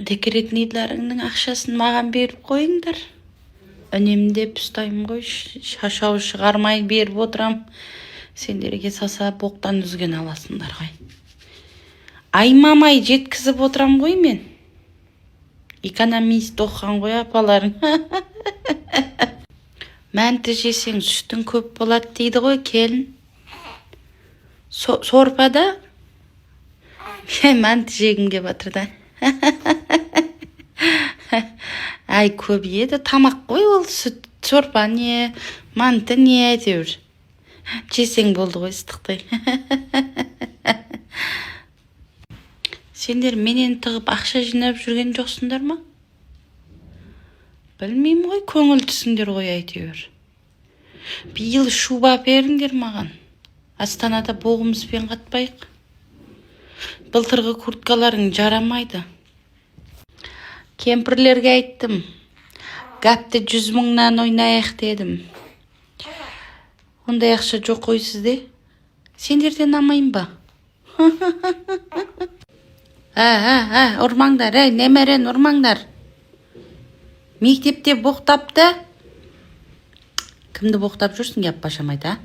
декретныйларыңның ақшасын маған беріп қойыңдар. Үнемдеп ұстаймын ғой, шашау шығармай беріп отырам. Сендерге саса боқтан үзген аласыңдар ғой. Аймамай жеткізіп отырам ғой мен. Экономист оқыған ғой апаларың. Мәнті жесең сүтің көп болады дейді ғой келін. Сорпада мәнті жегім кеп жатыр да. Ай, көп еді, тамақ қой ол, сүт, сорпа не, манты не әйтеуір. Жесең болды ғой ыстықтай. Сендер менен тығып ақша жинап жүрген жоқсыңдар ма? Білмеймін ғой, көңілдісіңдер ғой әйтеуір. Биыл шуба беріңдер маған. Астанада боғымызбен қатпайық. Былтырғы курткаларың жарамайды. Кемпірлерге айттым. Гапты 100 мыңнан ойнайық дедім. Ондай ақша жоқ қой сізде. Сендерден амайын ба? Ұрмаңдар, немерен ұрмаңдар. Мектепте боқтапты. Кімді боқтап жүрсің, яппашам айта?